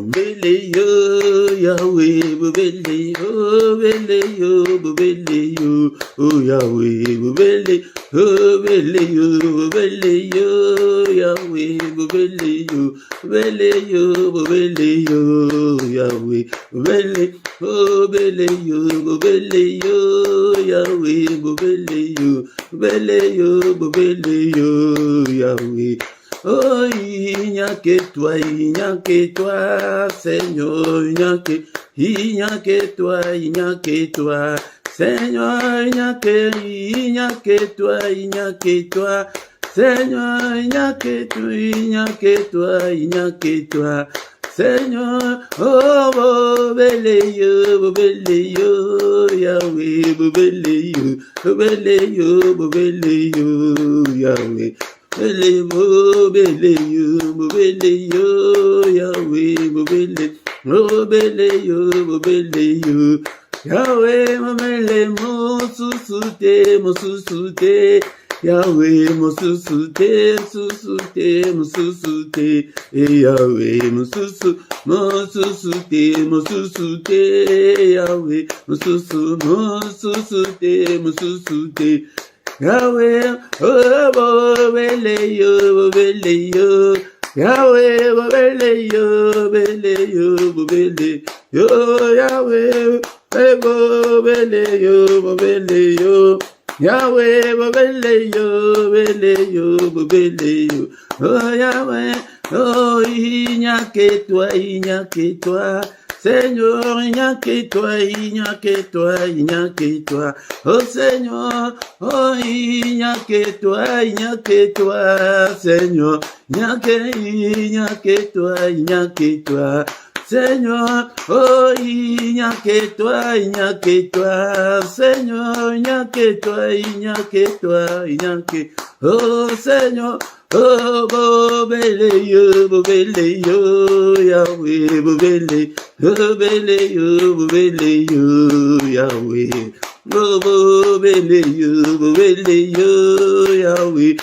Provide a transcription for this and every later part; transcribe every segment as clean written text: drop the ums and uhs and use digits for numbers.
bubele yo, Yahweh, bubele yo, bele yo, bubele yo, oh Yahweh, bubele yo, bubele yo, Yahweh, bubele yo, bubele yo, Yahweh, bubele yo, Yahweh, bubele yo, Yahweh. Oh, il n'y a que toi, Seigneur, il n'y a que toi, Seigneur, il n'y a que toi, Seigneur, il n'y a que toi, Seigneur, oh, bubele yo, Yahweh, bubele yo, Yahweh. Bele yo, Yahweh, bele yo, Yahweh, mo susute, Yahweh, mo susute, Yahweh, mo susute, Yahweh, mo susute. Yahweh, oh, bele yo, Yahweh, bele yo, Yahweh, bele yo, Yahweh, bele yo, oh Yahweh, oh, il n'y a que toi, Seigneur, il n'y a que toi, oh Seigneur, oh il n'y a que toi, Seigneur, il n'y a que toi, Seigneur, oh il n'y a que toi, Seigneur, il n'y a que toi, oh Seigneur. Oh, bubele yo, Yahweh, bubele yo, Yahweh. Oh, bubele yo, Yahweh,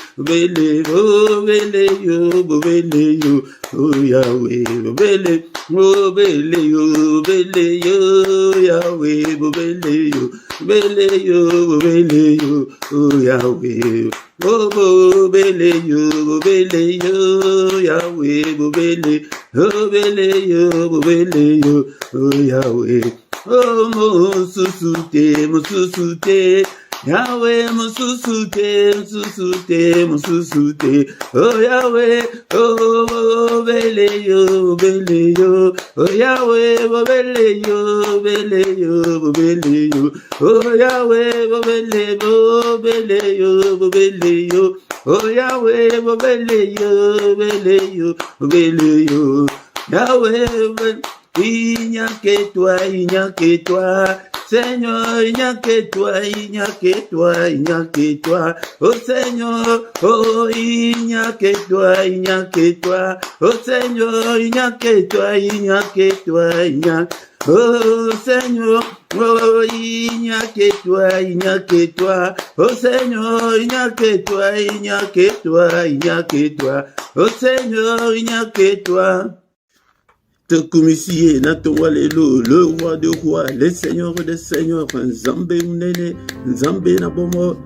bubele yo, oh Yahweh, bubele yo, Yahweh, bubele yo, oh Yahweh. Oh, bubele yo, Yahweh, bubele yo, oh Yahweh. Oh, mo susute, Yahweh, mo susute, oh Yahweh, oh, bubele yo, oh Yahweh, bubele yo, oh Yahweh, bubele yo, oh Yahweh, bubele yo, Yahweh, il n'y a que toi, Seigneur, il n'y a que toi, oh Seigneur, oh il n'y a que toi, oh Seigneur, il n'y a que toi, oh Seigneur, oh il n'y a que toi, oh Seigneur, il n'y a que toi, oh Seigneur, il n'y a que toi. Commissie, Natowalelo, le roi de rois, le seigneur des seigneurs, Nzambe Mnene, Nzambe Nabomo,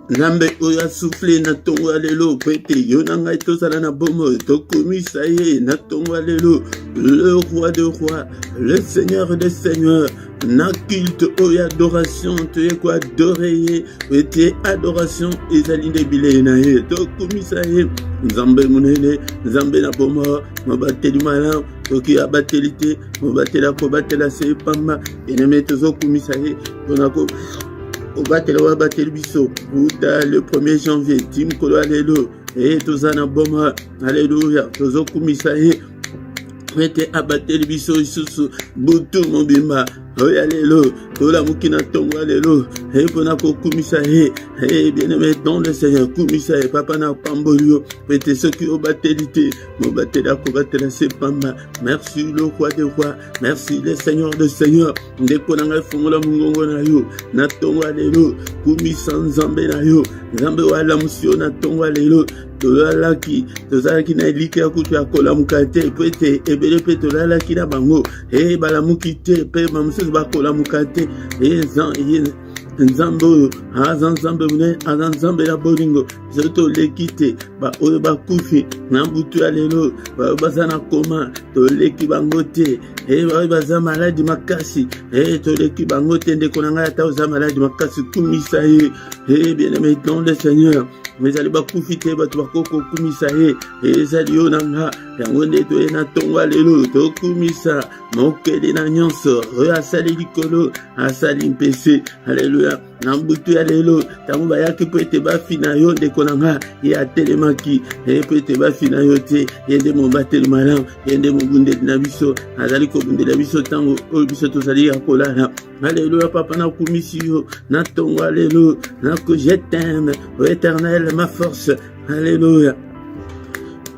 Nzambe Oya soufflé, Natowalelo, Pete, Yonanga Tosala Nabomo, Tokomisaye, Natowalelo, le roi de rois, le seigneur des seigneurs, Nakilte Oya adoration, tu es quoi adorer, tu adoration, Esaline Bilenaye, Tokomisaye, Nzambe Munene, Nzambe Nabomo, Mabateli Malam, Toki Abatelite, Mabatela Kobatela Sepama, Eneme Tozo Kumisaye, Tonako, Obatela Wabatel Biso, Bouta le 1er janvier, Tim Kolo Alelo, et Tozana Boma, Alléluia, Tozo Kumisaye, Mete Abatel Biso, Isusu, Boutou Mobima, Oyalelo, Tola Mukina Tongo Alelo, et Ponako Kumisaye, et bien-aimé dans le Seigneur, Kumisaye, Papa na Pambolio, Mete ceux qui ont batelité, Mobatela Kobatela Sepama, merci le roi des rois, merci le Seigneur de Seigneur, Ndekonanga Fongola Mungongo na yo, na Tongo Alelo, Kumisan Zambe na yo, Zambe Wala Musio na Tongo Alelo, tolalaki tozalaki na elike ya kutu ya kolamuka te po ete ebele mpe tolalaki na bango balamuki te mpe bamosusu bakolamuka te nzambe oyo aza nzambe munene, aza nzambe ya bolingo. Biso toleki te baoyo bakufi na butu ya lelo, baoyo baza na koma toleki bango te, baoyo baza maladi makasi toleki bango te. Ndeko na ngai ata oza maladi makasi kumisa ye bien-aimé dans le Seigneur. Ezali bakufi te bato bakoko kumisa ye, ezali yo na nga yango nde toye na ntongo ya lelo tokumisa mokeli na nyonso oyo asali likolo asali mpese. Haleluya. Na mbutu ya lelo ntango bayaki po ete bafina yo ndeko na nga ye atelemaki po ete bafina yo te, ye nde mobateli malamu, ye nde mobundeli na biso, azali kobundela biso ntango oyo biso tozali ya kolala. Haleluya. Papa nakumisi yo na ntongo ya lelo, nako je t'aime ô Éternel ma force. Alléluia.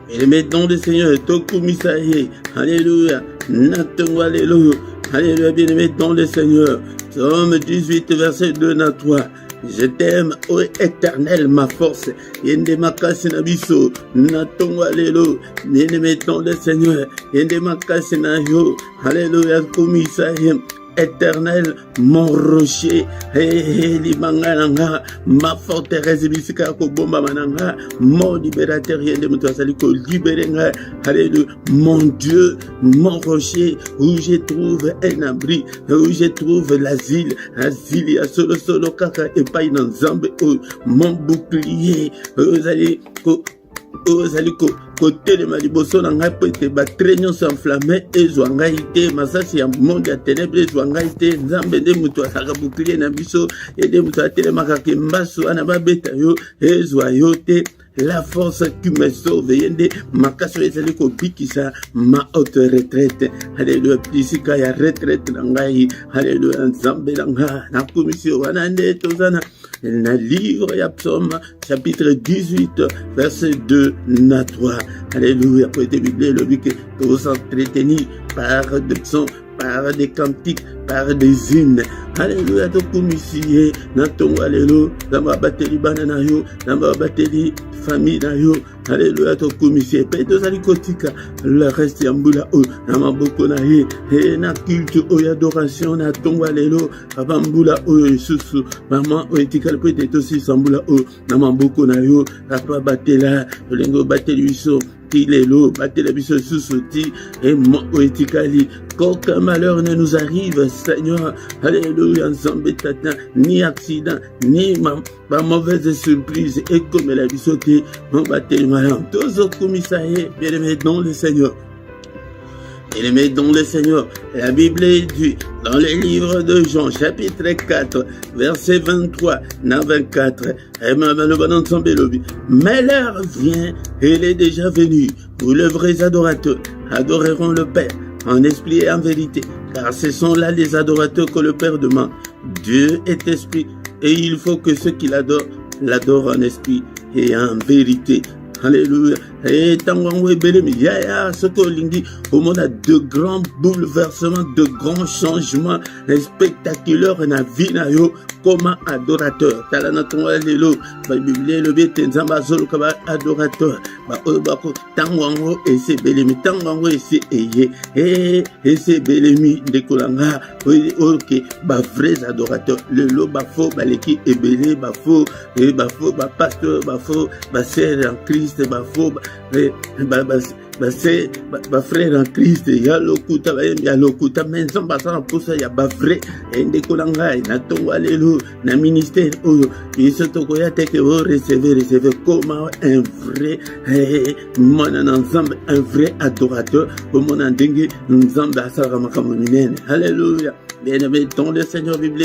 Et les dans le Seigneur, Tokumisaye. Alléluia. Natongo, alléluia. Alléluia, bien-aimé dans le Seigneur. Psaume 18, verset 2 à 3. Je t'aime, ô Éternel, ma force. Yende makasi na biso, natongo alléluia. Bien-aimé dans le Seigneur. Yende makasi na yo. Alléluia, Kumisaye. Éternel, mon rocher, limangananga, ma forteresse, bisika kobomba mananga, mon libérateur, yende muto asali ko libérenga. Alléluia, mon Dieu, mon rocher, où je trouve un abri, où je trouve l'asile, ya solo kaka epai na nzambe, mon bouclier, ozali kotelema liboso na ngai po ete batre nyonso enflamme ezwa ngai te, masasi ya monde ya ténèbre ezwa ngai te. Nzambe nde moto asaka bouclier na biso, ede moto atelemaka mbasu wana babeta yo ezwa yo te. La force qui me sauve, yende makaso ezali kobikisa ma haute retraite. Alléluia. Pisika ya retraite na ngai. Alléluia. Nzambe na nga na komisio wana nde tozana na livre ya Psaume chapitre 18 verset 2 à 3. Alléluia. Pour être biblé le but que vous s'entretenir par des psaumes, par des cantiques, par des hymnes. Alléluia. To komisie na tongo alléluia. Namba bateli bana na yo, namba bateli famille na yo. Alléluia. To komisie pe to sali kotika le reste ya mbula o na maboko na ye na culte o adoration na tongo alléluia. Papa mbula o susu maman o etikal pe to si sambula o na maboko na yo. Papa batela lengo bateli biso Tilelo, batela biso susuti et mon etikali. Qu'aucun malheur ne nous arrive, Seigneur. Alléluia, Nzambe tata, ni accident, ni ma mauvaise surprise. Et comme la bisoté, mon battel malheur. Tous commissaires, bien-aimés dans le Seigneur. Bien-aimés dans le Seigneur. La Bible dit dans le livre de Jean, chapitre 4, verset 23 à 24. Mais l'heure vient, elle est déjà venue, où les vrais adorateurs adoreront le Père en esprit et en vérité, car ce sont là les adorateurs que le Père demande. Dieu est esprit, et il faut que ceux qui l'adorent en esprit et en vérité. Alléluia. Et tango ebelemi ya soko lingi au monde a de grands bouleversements, de grands changements spectaculaires na vie na yo comme adorateur. Tala na tongo lelo ba Bible le bete nzamba zolo ka ba adorateur ba obako tango ese belemi tango ese eye ese belemi ndekolanga OK ba vrais adorateurs lelo ba faux ba leki ebele ba faux ba pasteur ba faux ba sœur en Christ ba faux frère en Christ ya lokuta menzo basana posa ya ba vrai ndeko langa na tongo alelo na ministère oyo biso tokoya teke o recevoir comme un vrai mona nzambe, un vrai adorateur comme on ndenge nzambe asala makambo minene. Alléluia. Bien-aimé dans le Seigneur, Bible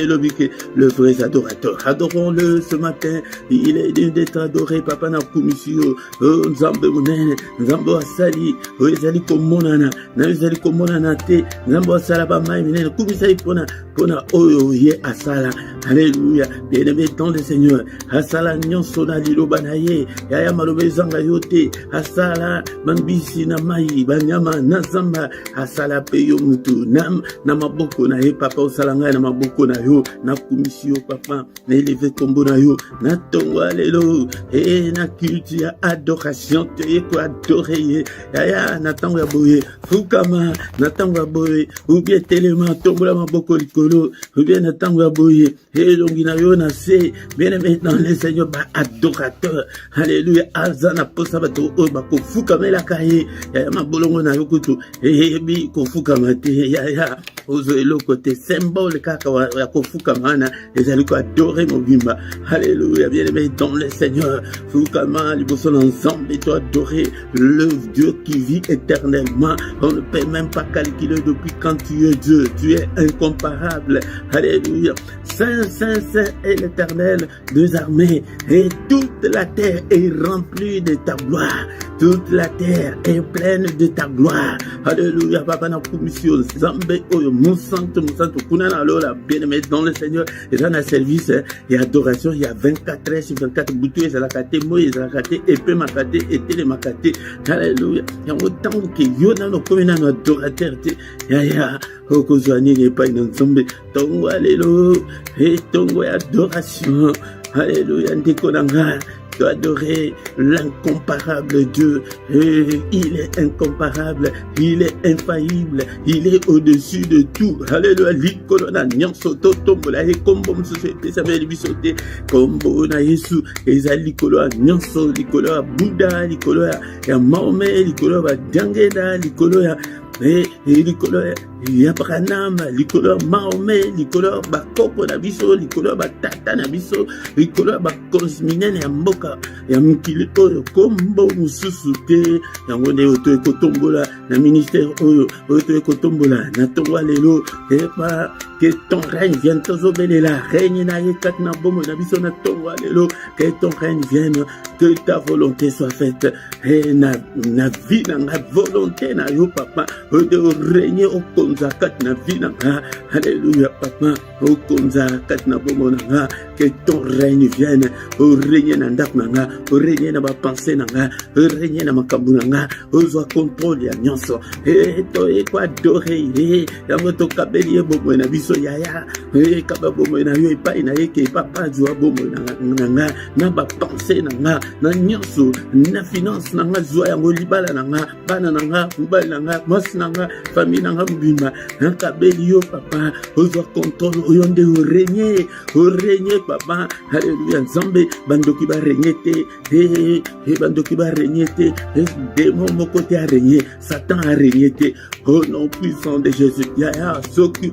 le vrai adorateur. Adorons-le ce matin. Il est digne d'être adoré. Papa na kumisio. Nzambe munene. Nzambe asali. Ezali komonana. Na ezali komonana te. Nzambe asala ba mai minene. Kumisai pona oyo ye asala. Alléluia. Bien-aimé dans le Seigneur. Asala nyonso na liloba na ye. Yaya malobe zanga yote. Asala mambisi na mai. Banyama na zamba. Asala peyo mutu. Na maboko na ye. papa osalanga na maboko na yo na komisio papa na élevé kombo na yo na tongo alelo na culte ya adoration te ko adorer ya na tango ya boye fukama na tango ya boye ou bien telema tombola maboko likolo ou bien na tango ya boye longi na yo na se bien aimé dans le Seigneur ba adorateur alléluia azana posa bato o ba ko fukama la kaye ya mabolongo na yo kutu bi ko fukama te ya ozo eloko te symbole kaka ya ko fukama na ezali ko adorer mobimba alléluia bien aimé dans le Seigneur fukama liboso ensemble et toi adorer le Dieu qui vit éternellement. On ne peut même pas calculer depuis quand tu es Dieu. Tu es incomparable. Alléluia. Saint, Saint, Saint est l'Éternel des armées. Et toute la terre est remplie de ta gloire. Toute la terre est pleine de ta gloire. Alléluia. Papa na commission. Zambé oyo musanto kunana lola bien-aimé dans le Seigneur. Et dans le service et adoration, il y a 24 heures sur 24 boutons. Ils ont la kate moi, ils ont la kate épée makate et télé makate. Alléluia. Il y a autant que yona no komena no adorateur te. Ya okozwani n'est pas une nzombe. Tongo alléluia. Et tongo adoration. Alléluia. Ndekonanga. Tu adorer l'incomparable Dieu. Et il est incomparable, il est infaillible, il est au-dessus de tout. Alléluia. Likolona nyansoto tombola e kombo msosete sabeli bisote kombo na Yesu eza likolo nyanso likolo ya Buddha likolo ya Mahomet likolo ya Dangeda likolo ya likolo ya Branham likolo ya Mahomet likolo ya bakoko na biso likolo ya batata na biso likolo ya bakosminene ya mboka ya mokili oyo kombo mosusu te yango nde oyo toyekotombola na ministère oyo toyekotombola na tongo lelo epa que ton règne vienne tozobelela règne na ye kati na bomo na biso na tongo lelo que ton règne vienne que ta volonté soit faite na vie na nga volonté na yo papa de régner au konza kati na vie na nga alléluia papa au konza kati na bomo na nga que ton règne vienne au régner na ndako na nga au régner na ba pensée na nga au régner na makambo na nga ozwa contrôle ya nyonso to e kwa adorer ya moto kabeli bomo na biso yaya kaba bomo na yo epai na ye ke papa zwa bomo na nga na ba pensée na nga na nyonso na finance na nga zwa yango libala na nga bana na nga mbali na nga mwasi na nga famille na nga mbima na kabeli yo papa ozwa contrôle oyo nde o régner papa alléluia nzambe bandoki ba régner te bandoki ba régner te démon moko te a régner Satan a régner te au nom puissant de Jésus yaya soki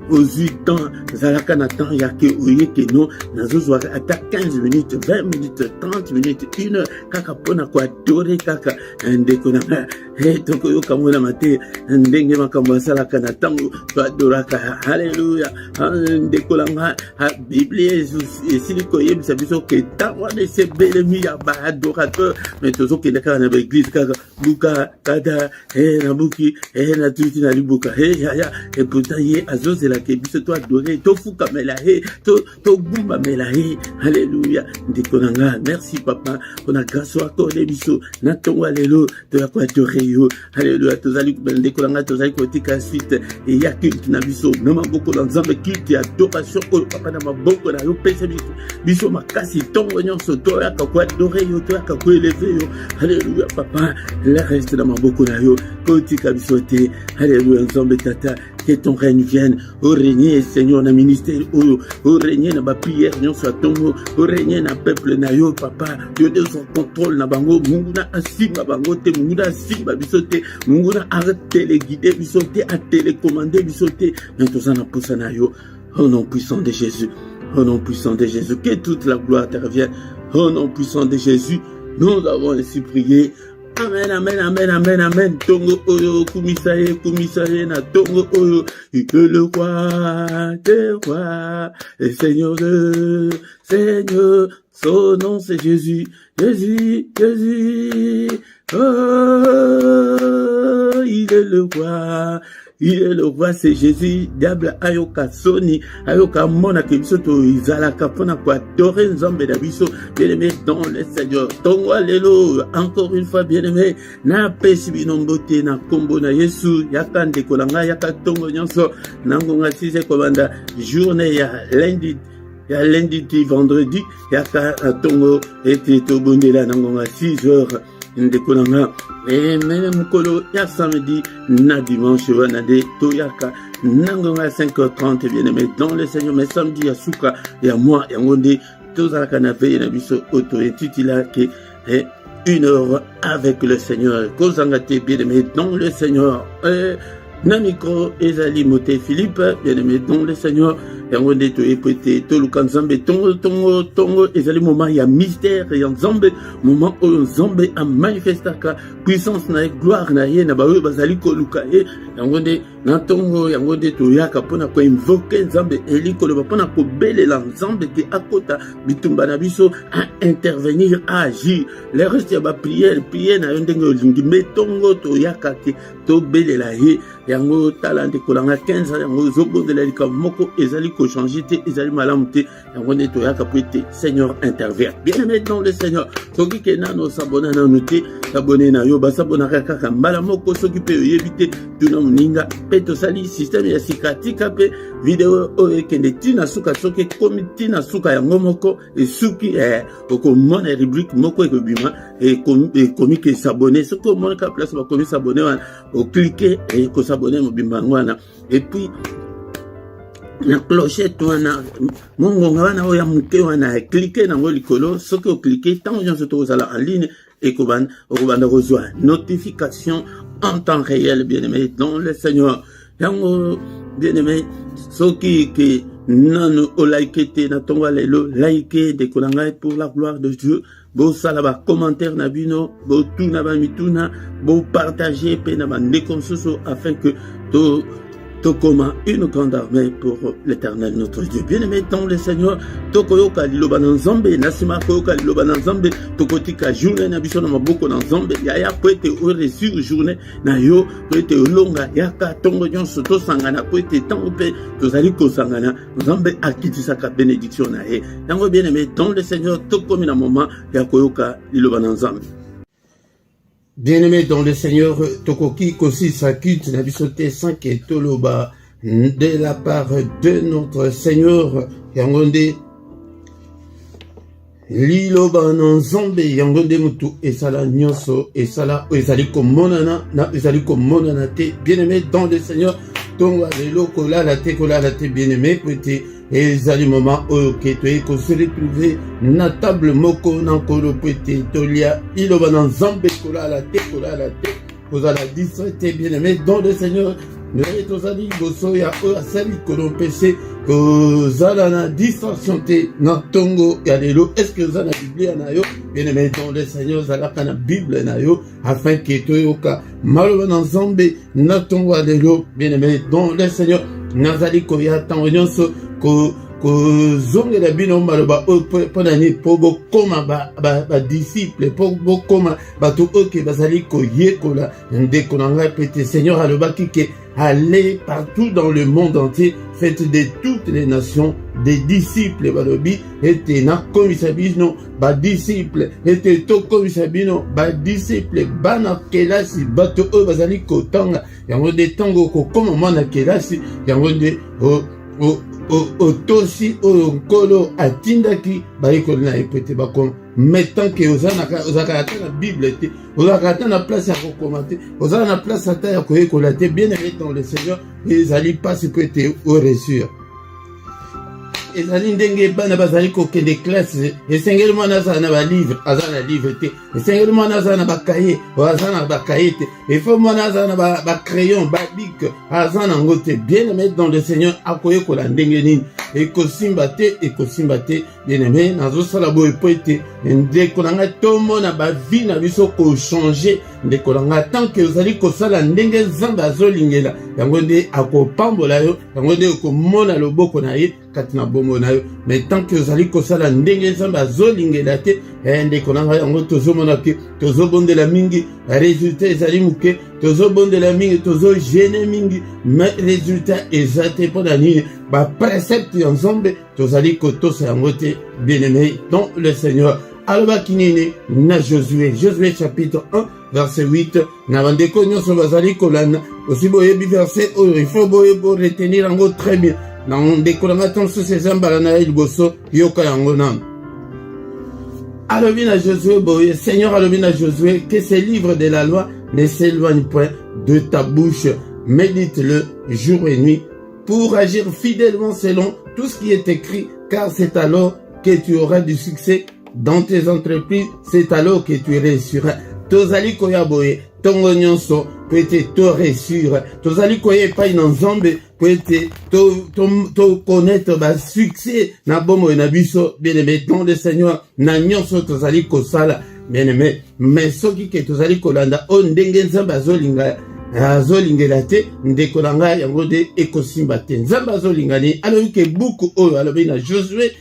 ozu temps zalaka na temps ya ke oye ke no nazozwa ata 15 minutes 20 minutes 30 minutes 1 heure kaka pona ko adorer kaka ndeko na tokoyoka mwana mate ndenge makambo asalaka na tango to adoraka haleluya ndeko langa Biblie esili koyebisa biso ke tango de se belemi ya ba adorateur mais tozokendaka na église kaka buka kada na buki na tuti na libuka ya et pourtant ye azozela ke biso to adorer to fuka mela to gumba mela alléluia ndeko langa merci papa pona grâce accordé biso na tongo lelo to ya ko adorer yo alléluia tozali ndeko langa tozali kotika suite et ya culte na biso na maboko na nzambe culte ya adoration oyo papa na maboko na yo pesa biso makasi tongo nyonso to ya ko adorer yo to ya ko élever yo alléluia papa le reste na maboko na yo kotika biso te alléluia nzambe tata que ton règne vienne au régner Seigneur na ministère au régner na ba prière nyonso atongo au régner na peuple na yo papa yo de son contrôle na bango mungu na asimba bango te mungu na asimba biso te mungu na téléguider biso te a télécommander biso te mais tozana posa na yo au nom puissant de Jésus au nom puissant de Jésus que toute la gloire te revienne au nom puissant de Jésus nous avons ainsi prié. Amen, amen, amen, amen, amen. Tongo oyo, kumisaye na tongo oyo. Que le roi des rois, le Seigneur de Seigneur, son nom c'est Jésus, Jésus, Jésus. Oh, il est le roi, il est le roi, c'est Jésus. Diable ayoka soni, ayoka mona ke biso to izalaka pona ko adorer nzambe na biso. Bien-aimé dans le Seigneur. Tongo alléluia. Encore une fois, bien-aimé, na pesi binombote na kombo na Yesu, yaka ndeko langa yaka tongo nyonso, nangonga tise kobanda journée ya lundi. Il y a lundi, vendredi, il y a tongo et tobondela nangonga 6 heures. Ndekolanga et même kolo ya samedi na dimanche wana de toyaka nangonga 5h30 bien-aimé dans le Seigneur. Mais samedi ya suka ya moi ya ngonde tozalaka na veille na biso auto intitula ke 1 heure avec le Seigneur. Kozangate bien-aimé dans le Seigneur. Na micro ezali moté Philippe bien-aimé dans le Seigneur. Yango nde toyepete toluka nzambe tongo ezali moment ya mystère ya nzambe, moment oyo nzambe amanifestaka puissance na ye, gloire na ye na baoyo bazali koluka ye. Yango nde na tongo yango nde toyaka mpona koinvoke nzambe eli koloba mpona kobelela nzambe te akota bitumba na biso, a intervenir, a agir. Le reste ya bapriere na yo ndenge olingi, me tongo toyaka te tobelela ye. Yango tala ndekolanga 15 yango zobondela likambo moko ezali changer te ezali malamu te. Yango nde toyaka po ete Seigneur intervient. Bien-aimé dans le Seigneur, soki ke nano sabona nano te sabone na yo basabonaka kaka mbala moko, soki pe oyebi te tuna moninga pe tosali système ya sikatika pe video oyo ekende tina suka soki komi tina suka yango moko esuki okomona rubrique moko ekobima ekomi ke sabone, soki omonaka place bakomi sabone wana oklike ekosabone mobimba wana et puis na clochette wana mongonga wana oya muke wana cliquer nango likolo, soki o cliquer tant nyonso tozala en ligne et okobanda kozwa notification en temps réel bien-aimé dans le Seigneur. Yango bien-aimé soki ke nanu o like te na tongo lelo like de kolanga pour la gloire de Dieu. Bo sala ba commentaire na bino, bo tuna ba mituna, bo partager pe na ba nekonsoso afin que Tokoma une grande armée pour l'Éternel notre Dieu. Bien-aimé dans le Seigneur, Tokoyoka liloba na nzambe, nasima koyoka liloba na nzambe, tokotika journée na biso na maboko na nzambe, yaya po ete o reçu journée na yo, po ete olonga yaka tongo nyonso tosangana, po ete tango pe tozali kosangana, nzambe akitisaka bénédiction na ye. Yango bien-aimé dans le Seigneur, tokomi na moment ya koyoka liloba na nzambe. Bien-aimé dans le Seigneur, Tokoki Kosi Sakut Nabisote 5 et Toloba de la part de notre Seigneur Yangonde Liloba Nzambe Yangonde Mutu Esala Nyonso Esala Ezaliko Monana Na Ezaliko Monana Te. Bien-aimé dans le Seigneur, Tonga de Lokola la Te bien-aimé petit. Et zali moment ok to se retrouver na table moko na kolo pete tolia iloba na nzambe kola la te vous allez distraite bien-aimé dans le Seigneur. Nous tozali boso ya o asali kolo pese ko zala na distraction te na tongo ya lelo. Est-ce que vous avez la Bible na yo bien-aimé dans le Seigneur, zala na Bible na yo afin que toyoka maloba na nzambe na tongo ya lelo bien-aimé dans le Seigneur. Nazali koya tango nyonso ko zongela bino maloba pona ni po bokoma ba disciple po bokoma bato oke bazali koyekola ndeko na ngai pete Seigneur alobaki ke allez partout dans le monde entier, faites de toutes les nations des disciples balobi ete na komisa bino ba disciple ete to komisa bino ba disciple bana kelasi bato oyo bazali kotanga yango de tango kokoma mwana kelasi yango de otosi oyo nkolo atindaki bayekoli na ye po ete bakoma mettant que ozalaka ata na Bible te, ozalaka ata na place ya kokoma te, ozalaka na place ata ya koyekola te. Bien-aimé dans le Seigneur, ezali pasi po ete oresure ezali ndenge bana bazali kokende classe esengeli mwana azala na balivre azala na livre te, esengeli mwana azala na bakaye azala na bakaye te, efo mwana azala na bacrayon babik azala nango te. Bien-aimé dans le Seigneur, akoyekola ndenge nini ekosimba te bien-aimé nazosala boye po ete ndeko na ngai tomona bavi na biso kochange ndeko na ngai tant que ozali kosala ndenge nzambe azolingela yango nde akopambola yo yango nde okomona loboko na ye katina bomo na yo. Mais tant que ozali kosala ndenge nzambe azolingela te, ndeko na ngai yango tozomona ke tozobondela mingi, résultat ezali muke, tozobondela mingi, tozogene mingi, mais résultat eza te mpona nini baprécepte ya nzambe tozali kotosa yango te, bien-aimé dans le Seigneur. Alobaki nini na Josué chapitre 1 verset 8, na bandeko nyonso bazali kolanda aussi boyebi verset oyo il faut boye pour retenir yango très bien. Na ndeko na ngai tonso sezambala na ye liboso yoka yango nanu. Alobi na Josué boye, Seigneur alobi na Josué, que ces livres de la loi ne s'éloignent point de ta bouche, médite-le jour et nuit pour agir fidèlement selon tout ce qui est écrit, car c'est alors que tu auras du succès dans tes entreprises, c'est alors que tu réussiras. Tozali koya boye, tongo nyonso, peut-être to réussir. Tozali koya epai na nzambe, peut-être to connaître ba succès na bomo na biso, bien-aimé dans le Seigneur, na nyonso tozali kosala, bien-aimé, mais soki ke tozali kolanda o ndenge nzambe azolingela te, ndeko na ngai yango de ekosimba te. Nzambe azolingani, alobi ke buku oyo alobi na Josué,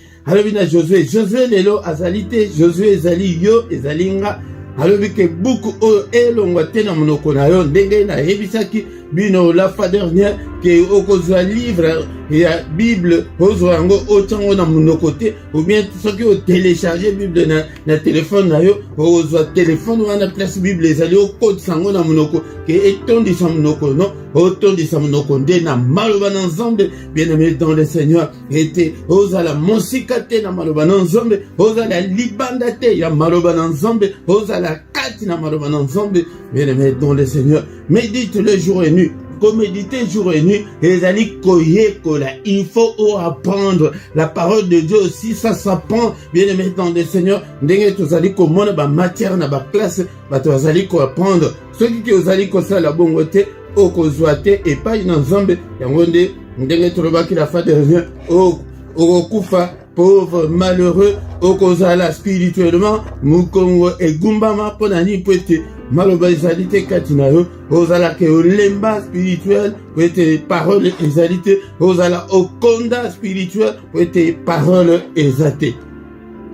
Josué lelo azali te, Josué ezali yo, ezali nga. Alobi ke buku oyo elongwa te na monoko na yo, ndenge na yebisaki bino la fois dernière ke okozwa livre ya Bible ozwa yango otango na monoko te, ou bien soki o télécharger Bible na téléphone na yo, ozwa téléphone wana place Bible ezali okotisa yango na monoko ke etondisa monoko no, otondisa monoko nde na maloba na nzambe, bien-aimé dans le Seigneur, ete ozala mosika te na maloba na nzambe, ozala libanda te ya maloba na nzambe, ozala kati na maloba na nzambe, bien-aimé dans le Seigneur. Médite le jour et nuit. Comme méditer jour et nuit, il faut apprendre la parole de Dieu aussi, ça s'apprend, bien-aimé dans le Seigneur. Ndenge tozali komona ba matière na ba classe, ba tozali ko apprendre. Ceux qui ozali ko sala bongo te, okozwa te epai na nzambe, yango nde ndenge tolobaki la fois dernière, okokufa pauvre, malheureux, okozala spirituellement, mukongo egumbama pona ni pwete maloba ezali te kati na yo, ozala ke olemba spirituel pwete parole ezali te, ozala okonda spirituel pwete parole ezate.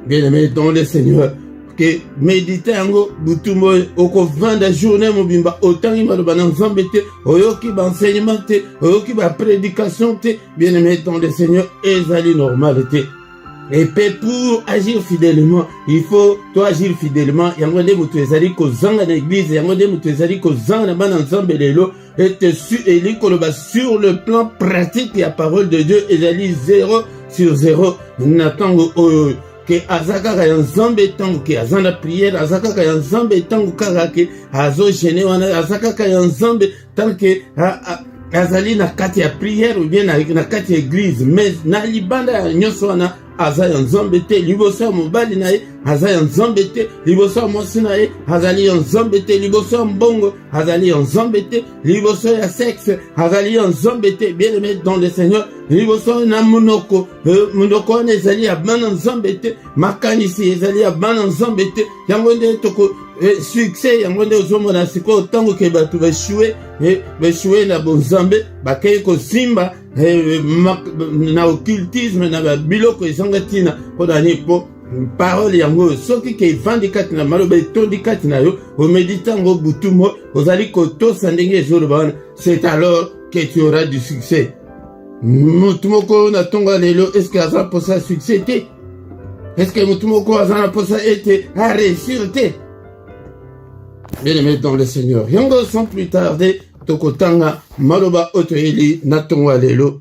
Bien-aimé dans le Seigneur, que méditer yango butumo oko vanda journée mobimba otangi maloba na nzambe te, oyoki ba enseignement te, oyoki ba prédication te, bien-aimé dans le Seigneur, ezali normal te. Et puis pour agir fidèlement, il faut toi agir fidèlement. Yango de mutu ezali ko zanga na église, yango de mutu ezali ko zanga na bana nzambe lelo, et sur le plan pratique la parole de Dieu ezali 0 sur 0. Natango que azaka ya nzambe tango ke azana prière, azaka ya nzambe tango kaka ke azo gêner wana, azaka ya nzambe tango ke azali na kati ya prière ou bien na kati ya église, mais na libanda ya nyonso wana aza ya nzambe te, liboso ya mobali na ye aza ya nzambe te, liboso ya mwasi na ye azali ya nzambe te, liboso ya mbongo azali ya nzambe te, liboso ya sexe azali ya nzambe te, bien-aimé dans le Seigneur, liboso na munoko wana ezali ya bana nzambe te, makanisi ezali ya bana nzambe te, yango nde toko succès yango nde ozomona sikoyo ntango ke bato bashue na bonzambe bakei kosimba na occultisme na biloko ezanga ntina mpona ni mpo parole yango soki ke evandi kati na maloba etondi kati na yo, omedite yango butumo ozali kotosa ndenge ezoloba wana, c'est alors que tu auras du succès. Mutu moko na tonga lelo eske aza mposa succès te? Eske mutu moko aza na mposa ete a réussir te? Bien-aimé dans le Seigneur, yango sans plus tarder tokotanga maloba otoyeli na tonga lelo.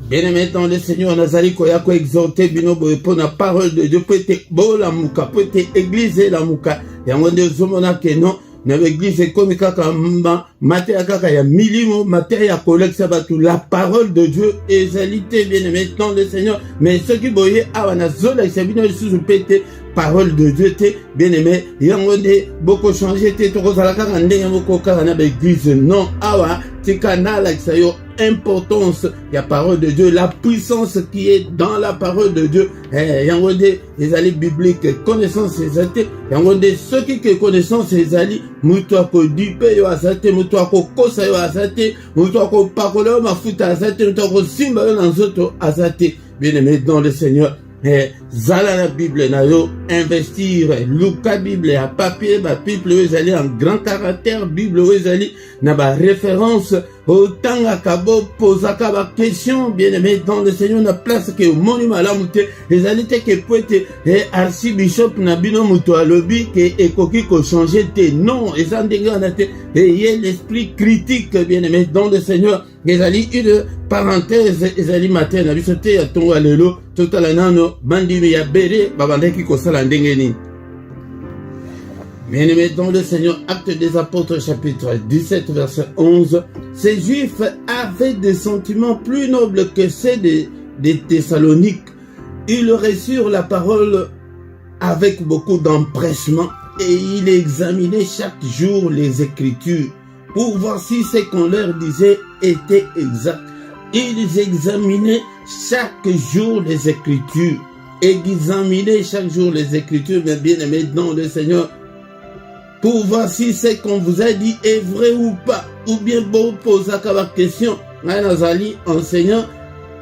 Bien-aimé dans le Seigneur, nazali koya ko exhorter bino boye po na parole de Dieu, peut-être bola muka, peut-être église la muka, yango nde zomona ke non na église comme kaka matéria kaka ya milimo, matéria ya collecte batu, la parole de Dieu ezalité, bien-aimé dans le Seigneur, mais ce qui boye awana zola sabino sous pété parole de Dieu te, bien-aimé, yango nde beaucoup changé te, tokozala kaka ndenge moko kaka na église, non awa tika na la sayo importance la parole de Dieu, la puissance qui est dans la parole de Dieu. Yango de ezali biblique connaissance ezate yango de ceux qui connaissance ezali mutu akodipe yo azate mutu akokosa yo azate mutu akopakola yo mafuta azate mutu akosimba yo na nzoto azate. Bien-aimé dans le Seigneur, zala la Bible na yo, investir luka Bible à papier, ba Bible ezali en grand caractère, Bible ezali na ba référence autant akabo posaka ba question. Bien-aimé dans le Seigneur, na place que monument la mute ezali te que poete archibishop na bino muto alobi que ekoki ko changer te non ezandinga na te et l'esprit critique. Bien-aimé dans le Seigneur, ezali une parenthèse ezali matin na biso te ya tongo alelo totala nano bandimi ya bere babandaki kosala ndenge nini. Bien-aimés dans le Seigneur, Actes des Apôtres chapitre 17 verset 11, ces Juifs avaient des sentiments plus nobles que ceux des Thessaloniques. Ils reçurent la parole avec beaucoup d'empressement et ils examinaient chaque jour les Écritures pour voir si ce qu'on leur disait était exact. Ils examinaient chaque jour les Écritures. Examinaient chaque jour les Écritures, mes bien-aimés dans le Seigneur, pour voir si ce qu'on vous a dit est vrai ou pas. Ou bien bon poser la question. Nazali enseignant.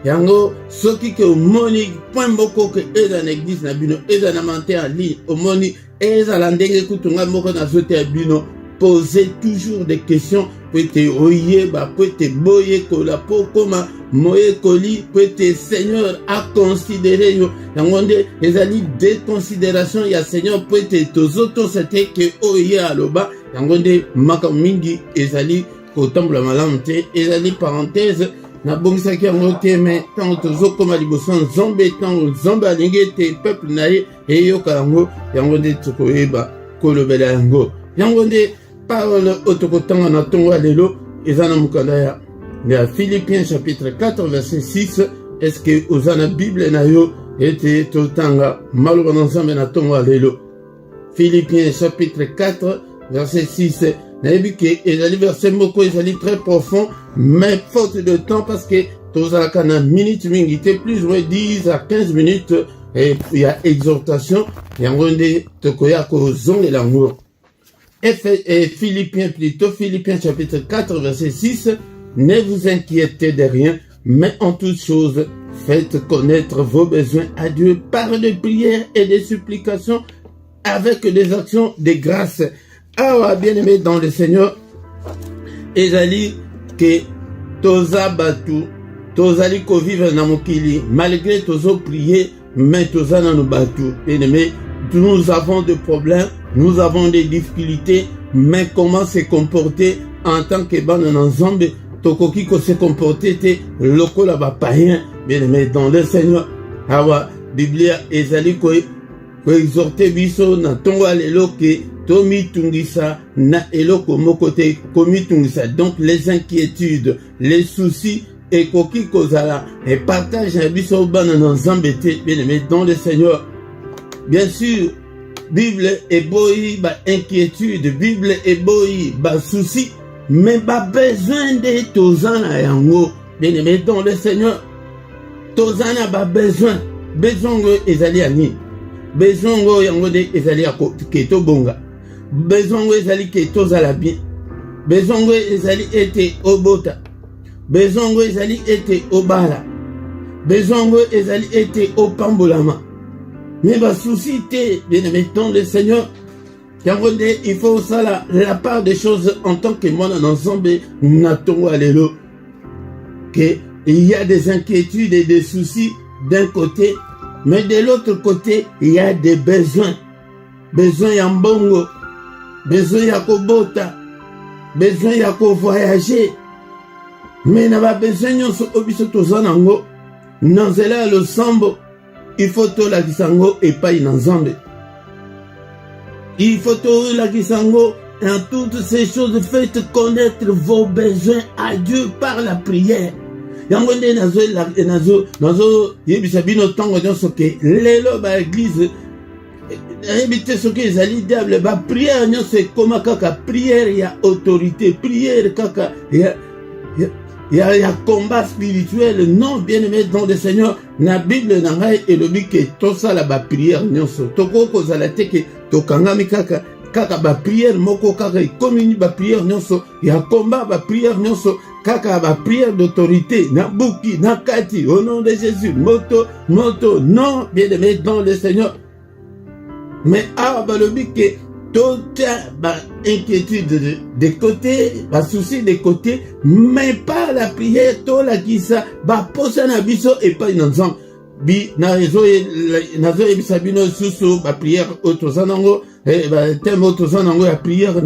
Yango soki ke omoni point moko ke eza na église na bino eza na mante en ligne omoni eza la ndenge kutunga moko na zote ya bino. Posez toujours des questions. Peut-être oyeba, peut-être boye kola pokoma moye koli, peut-être Seigneur a considéré yo. Yangonde ezali des considérations ya Seigneur peut-être tozoto c'était que oye aloba. Yangonde makamingi ezali kotambola malamu te ezali parenthèse na bongisaki yango te mais tant tozokoma liboso nzambe tant nzambe alingi te peuple na ye eyoka yango yangonde tokoyeba kolobela yango yangonde parole otokotanga na tongo alelo ezana mukanda ya Philippiens chapitre 4 verset 6. Est-ce que ozana Bible na yo ete totanga maloba na nzambe na tongo alelo? Philippiens chapitre 4 verset 6. Nayebi ke ezali verset moko ezali très profond mais faute de temps parce que tozalaka na minute mingi te plus ou moins 10 à 15 minutes et il y a exhortation yango nde tokoya kozongela yango. Et Philippiens plutôt, Philippiens chapitre 4 verset 6, ne vous inquiétez de rien, mais en toutes choses, faites connaître vos besoins à Dieu par des prières et des supplications avec des actions de grâce. Ah, bien-aimés dans le Seigneur, ezali que toza batu, tozali ko vivre na mokili, malgré tozo prier, mais toza na no batu, bien-aimés, nous avons des problèmes, nous avons des difficultés, mais comment se comporter en tant que bana nzambe tokoki ko se comporter te lokola ba païen. Bien-aimé dans le Seigneur, awa Biblia ezali ko exhorter biso na tongo alelo ke tomi tungisa na eloko moko te komi tungisa. Donc les inquiétudes, les soucis et koki kozala et partage biso bana nzambe te. Bien-aimé dans le Seigneur, bien sûr, Bible est boyi ba inquiétude, Bible est boyi ba souci, mais ba besoin de tozana yango. Bien-aimé dans le Seigneur, tozana ba besoin ngo ezali ani, besoin ngo yango de ezali ako keto bonga, besoin ngo ezali keto zala bien, besoin ngo ezali ete obota, besoin ngo ezali ete obala, besoin ngo ezali ete opambolama. Mais va susciter, bien-aimé dans le Seigneur, il faut ça la part des choses en tant que moi dans ensemble, n'attendons alléluia, qu'il y a des inquiétudes et des soucis d'un côté, mais de l'autre côté, il y a des besoins. Besoin yambongo, besoin yakobota, besoin yako voyager. Mais n'a pas besoin de se obiso tozanango, nanzela le sambo. Il faut tout la kisango et pas une ensemble. Il faut tout la kisango et en toutes ces choses faites connaître vos besoins à Dieu par la prière. Yangonde nazo yebisabino tango nyonso ke lelo ba église ebite soki ezali diable ba prière nyonso ekoma kaka prière ya autorité, prière kaka ya Il y a combat spirituel. Non, bien-aimé dans le Seigneur. Na Bible nangai elobi ke to sala ba prière nyonso. Toko kozala te ke tokangami kaka ba prière moko kaka commune ba prière nyonso. Il y a combat ba prière nyonso kaka ba prière d'autorité. Na buki, na kati, au nom de Jésus. Moto. Non, bien-aimé dans le Seigneur. Mais balobi ke toute inquiétude de côté, souci de côté, mais pas la prière, tout la kisa, posa na biso et pas une ensemble. Na réseau et bisabino susu, prière autosanango, thème autosanango, la prière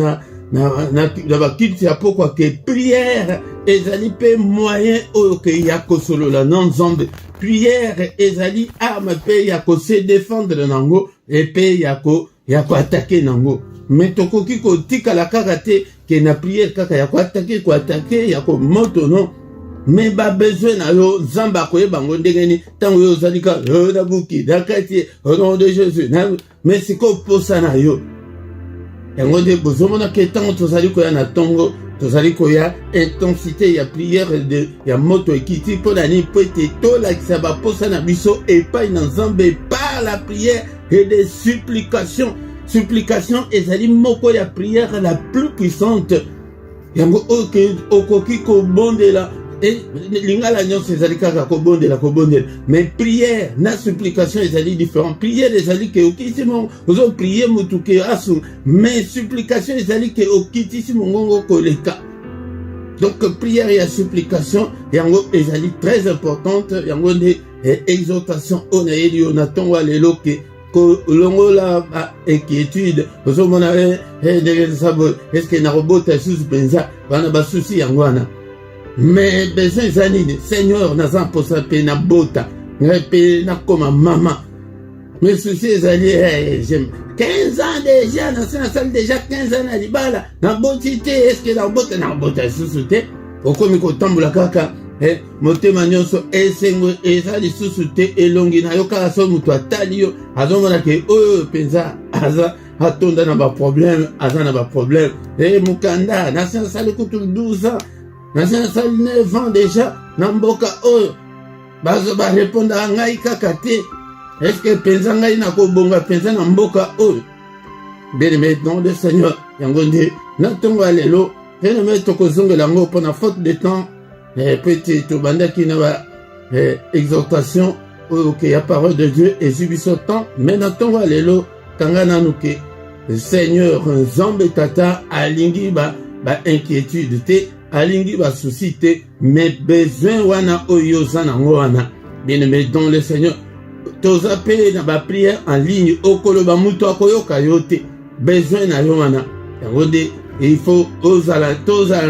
na kiti ya pourquoi que prière, ezali pe moyen que yako solo la non zombe. Prière, ezali arme pe yako se défendre nango, et pe yako attaquer nango. Mais tokoki ko tika la karate ke na prière kaka yako attaquer yako moto non. Mais ba besoin na yo zamba ko bango ndengeni tango yo zalika na buki dakati au nom de Jésus. Mais siko posa na yo. Yango de bozomona ke tango tozali ko ya na tongo tozali ko ya intensité ya prière de ya moto ekiti po na ni pete to la kisaba posa na biso et pas na nzambe par la prière et des supplications. Supplication ezali moko ya prière la plus puissante. Yango okoki ko bondela et lingala nyonso ezali kaka ko bondela. Mais prière na supplication ezali différent. Prière ezali ke okitimo ozo prier mutuke asu, mais supplication ezali ke okitisi mongongo koleka. Donc prière et supplication yango ezali très importante. Yango de exhortation onayeli onaton wa lelo ke ko longola inquiétude ozomona est-ce que na robota sous benza bana ba souci yangwana. Mais besoin zanine Seigneur naza posa pe na bota pe na koma mama. Mais souci ezali j'aime 15 ans déjà na salle déjà 15 ans na libala na botite est-ce que na bota sous te okomi ko tambola kaka motema nyonso esengo eza lisusu te elongi na yo kaka so mutu atali yo azomona ke oyo penza aza atonda na baproblème aza na baproblème mukanda nasi nasali kutu 12 ans nasi nasali 9 ans déjà na mboka oyo bazo bareponda ngai kaka te est-ce que penza ngai nakobonga penza na mboka oyo bien-aimé dans le Seigneur yango nde na ntongo ya lelo bien-aimé tokozongela yango mpona faute de temps. Petit tobanda qui n'a exhortation ok la parole de Dieu et subissons temps mais n'attendons lelo kangana nuke Seigneur nzambe tata alingi ba inquiétude te alingi ba souci te mais besoin wana oyo zana wana bien-aimé dans le Seigneur tozape na ba prière en ligne okoloba muto akoyoka yote besoin na yo wana yango il faut ozala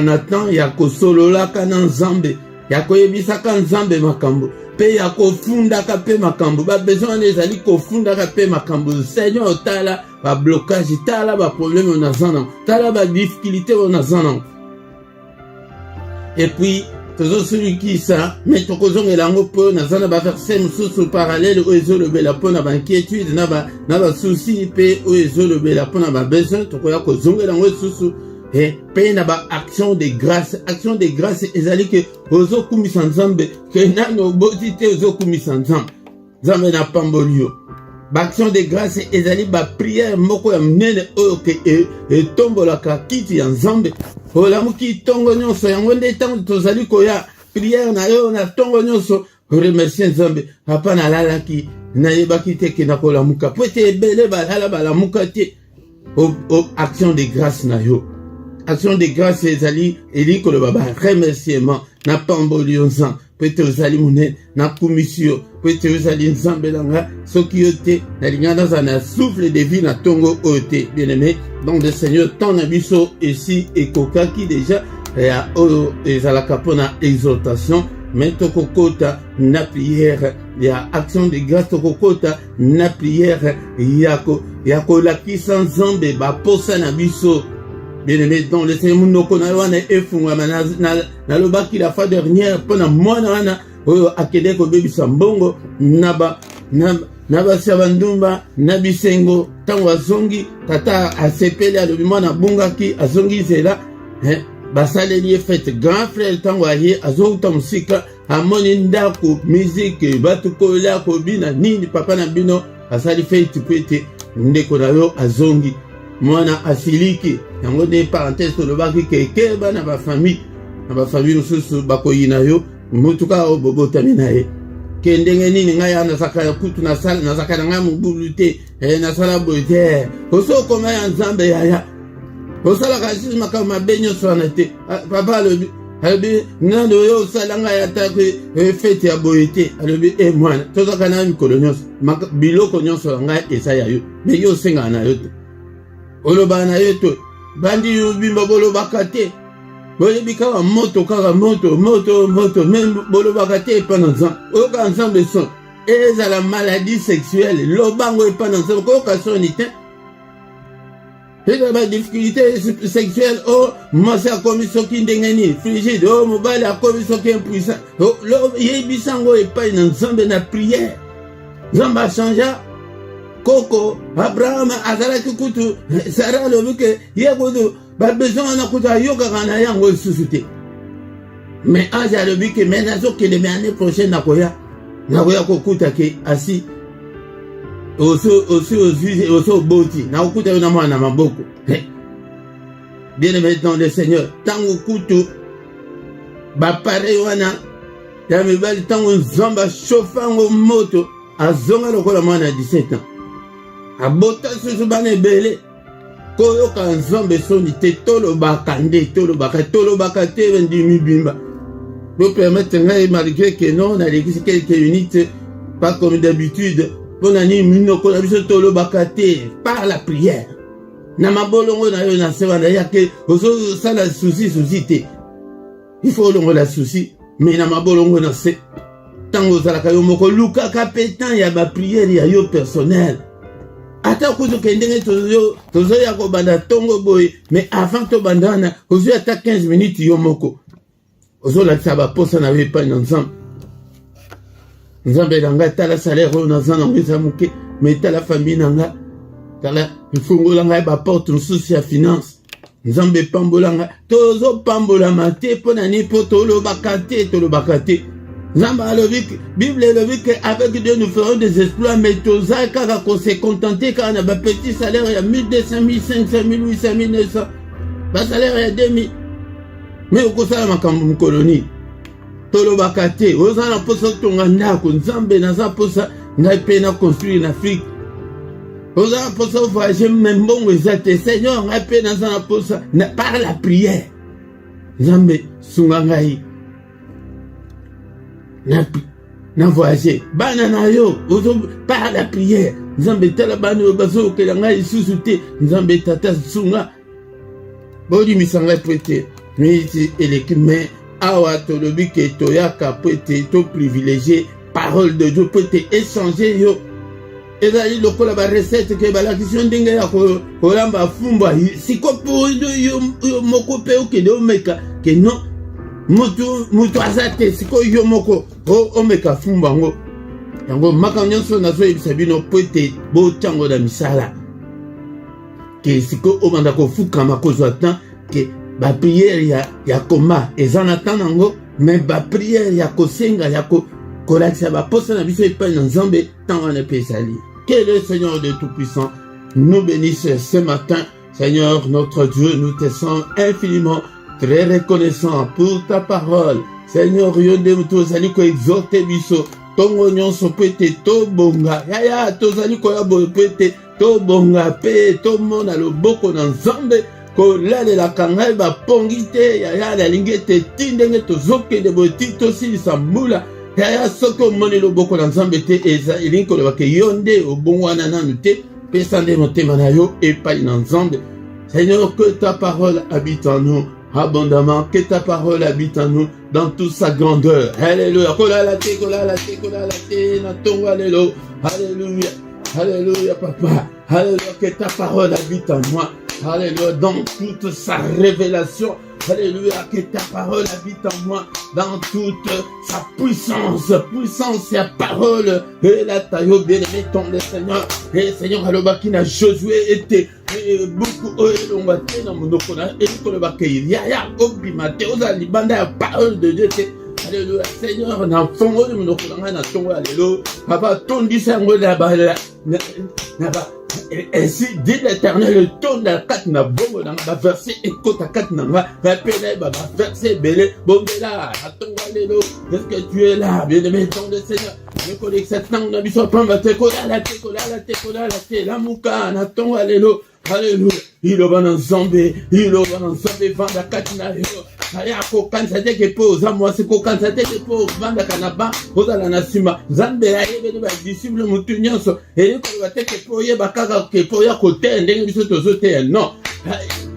na temps ya kosololaka na nzambe ya koyebisaka nzambe makambo pe ya kofundaka pe makambo ba besoin ezali kofundaka pe makambo. Seigneur tala ba blocage tala ba problème on a zana tala ba difficulté on a zana et puis toujours celui qui ça mais tokozongela ngo po na zana ba verset mususu parallèle o ezolobela po na ba inquiétude na ba souci pe o ezolobela po na ba besoin tokoya kozongela ngo susu et pe na ba action de grâce ezali ke ozo kumisa nzambe ke nano botite ozo kumisa nzambe na pambolio ba action de grâce ezali ba prière moko ya mnene oyo ke etombolaka kiti ya nzambe olamuki tongo nyonso yango nde ntango tozali koya prière na yo na tongo nyonso remercie nzambe apa nalalaki nayebaki te ke nakolamuka po ete ebele balala balamuka te action de grâce na yo. Action de grâce ezali eli koloba ba remerciement na pambolio nzambe po ete ozali monene na kumisio po ete ozali nzambe nanga soki yo te nalinga naza na souffle de vie na tongo oyo te. Bien-aimé donc le Seigneur tant na biso esi ekokaki déjà ya oyo ezalaka mpona exhortation mais tokokota na prière ya action de grâce tokokota na prière ya kolakisa nzambe baposa na biso. Bien-aimé dans le Seigneur munoko na wana efungwama na lobaki la fois dernière mpona mwana wana oyo akende kobebisa mbongo na basi ya bandumba na bisengo ntango azongi tata asepeli alobi mwana abungaki azongi nzela basaleli fête grand frère tango aye azouta musika amoni ndako musique batu kola kobina nini papa na bino asali fête pete ndeko na yo azongi mwana asiliki yango de parenthèse to lobaki keke bana ba famille nususu bakoyina yo mutuka o bobota minaye kendenge nini ngai ana saka kutu na sala na saka ngai mubulute na sala bote koso koma ya nzambe yaya osala kasi makama benyo sonate papa alobi nando yo sala ngai atake fete ya boyete alobi mwana tozaka na mikolo nyonso biloko nyonso ngai esaya yo me yo senga na yo te oloba na yo to bandi yo bimba bolobaka te boyebi kaka moto kaka moto même bolobaka te epa na nzambe oyoka nzambe son ezala maladie sexuelle lobango epa na nzambe koyoka soni te ezala difficulté sexuelle mwasi akomi soki ndenge nini frigide mobali akomi soki impuissant yebisango epai na nzambe na prière nzambe achangea koko abraham azalaki kutu sara alobi ke ye kutu babesoin wana kutu ayokaka na yango lisusu te mais ange alobi ke me nazokende me année prochaine nakoya kokuta ke asi oso oboti nakokuta yo na mwana na maboko bien aimé dans le Seigneur tango kutu bapare wana ya mibali tango nzambe ashofango moto azonga lokola mwana ya 17 ans abota susu bana ebele koyoka nzambe soni te tolobaka te ndimi bimba po permettre ngai malgré que non nalekisi quelques minutes pas comme d'habitude mpona nini minoko na biso tolobaka te par la prière na mabolongo na yo na se wana yake ozosala susi te il faut olongola susi mais na mabolongo na se ntango ozalaka yo moko lukaka mpe temps ya bapriere ya yo personnel ata kuzuke ndenge tozoya kobanda tongo boye mais avant tobanda wana ozwi ata 15 minutes yo moko ozolakisa baposa na yo epai na nzambe na ngai tala salaire oyo naza nango eza moke mais tala famille na ngai tala efungola ngai baporte mosusu ya finance nzambe epambola ngai tozopambolama te mpo na nini mpo tolobaka te nzambe alobi bible elobi ke avec Dieu nous ferons des exploits mais toza kaka kose contenter kaka na bapetit salaire ya 1200 1500 1800 1900 basalaire ya 2000 mais okosala makambo mokoloni tolobaka te oza na mposa otonga ndako nzambe naza mposa ngai mpe na construire na Afrique oza na mposa ovoyage me mbongo eza te Seigneur ngai mpe naza na mposa par la prière nzambe sunga ngai na voyage bana na yo par la prière nzambe tala bana oyo bazokela ngai lisusu te nzambe tata sunga bolimisa ngai mpo ete miniti eleki me awa tolobi ke toyaka po ete toprivilégie parole de Dieu po ete échanger yo ezali lokola barecette ke balakisi yo ndenge ya kolamba fumbwa siko mpo yo moko mpe okende omeka ke non mutu aza te sikoyo yo moko omeka fumba ngo yango makambo nyonso nazoyebisa bino po ete botango na misala ke sikoyo obanda kofukama kozwa temps ke bapriere ya koma eza na temps nango mais bapriere ya kosenga ya kolakisa baposa na biso epai na nzambe temps wana mpe ezali. Que le Seigneur de Tout-Puissant nous bénisse ce matin. Seigneur notre Dieu, nous te sommes infiniment très reconnaissant pour ta parole. Seigneur, yonde tozali ko exhorter biso tongo nyonso pete to bonga yaya tozali ko ya bo pete to bonga pe to mona loboko na nzambe ko lalela kangai ba pongite yaya la lingete tindenge tozokende boti to silisa mbula yaya soko moni loboko na nzambe te eza elinko le ke yonde obongwana nanu te pesa nde motema na yo epai na nzambe. Seigneur, que ta parole habite en nous abondamment, que ta parole habite en nous dans toute sa grandeur. Alléluia. Alléluia. Alléluia, papa. Alléluia, que ta parole habite en moi. Alléluia, dans toute sa révélation. Alléluia, que ta parole habite en moi dans toute sa puissance. Puissance, la parole. Et la taille, bien-aimé, ton le Seigneur. Et Seigneur, Alobaki n'a Josué été beaucoup on va tenir dans mon okona et qu'on va cueillir. Ya obimate aux alibanda la parole de Dieu. Alléluia, Seigneur, n'a fond de mon okona n'a ton alléluia. Papa, ton dit ça là-bas là. Ainsi dit l'Éternel, le ton de la 4 n'a bon dans la verset écoute à 4 n'a pas rappelé la verset belé bon là à ton alléluia. Est-ce que tu es là, bien-aimé, ton de Seigneur? Je connais que cette langue n'a pas pas te coller la mouka n'a ton alléluia. Alléluia. Il va dans Zambé, vanda katina yo. Aya ko kansa te ke po za moi se ko kansa te ke po vanda kanaba ozala na sima. Zambe ayebe ba disciple mutu nyonso. Et ko ba te ke po ye bakaka ke po ya ko te ndenge biso tozo te non.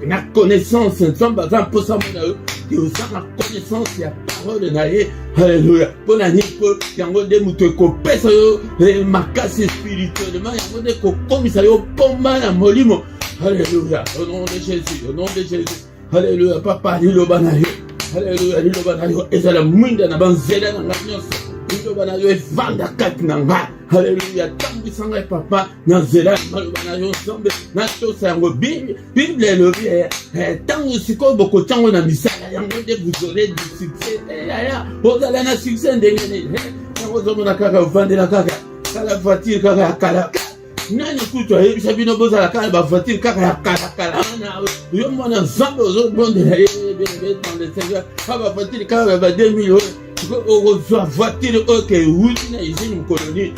La connaissance, nous bazan pour ça que vous avez la connaissance la parole na ye. Alléluia. Pour la nuit que yango de mutu ko pesa yo makasi spirituellement yango de ko komisa yo pomba na molimo. Alléluia, au nom de Jésus, au nom de Jésus. Alléluia, papa, lilo banayo. Alléluia, lilo banayo. Et c'est la mwinda na banzela na nganyos. Lilo banayo e vanda kat nanga. Alléluia, tambi sanga papa, na zela lilo banayo sombe. Na to sango Bible le bien. Tango siko boko tango na misala yango de vous aurez du succès. Ya, ozala na succès ndengene. Tango zomo na kaka vande la kaka. Kala voiture kaka kala. Nani kutu ayebi sabino boza la kala ba voiture kaka ya kala na yo mona zambe ozo bonde na yebe dans le Seigneur ba voiture kaka ba 2000 euros ko zo voiture OK oui na izini mkoloni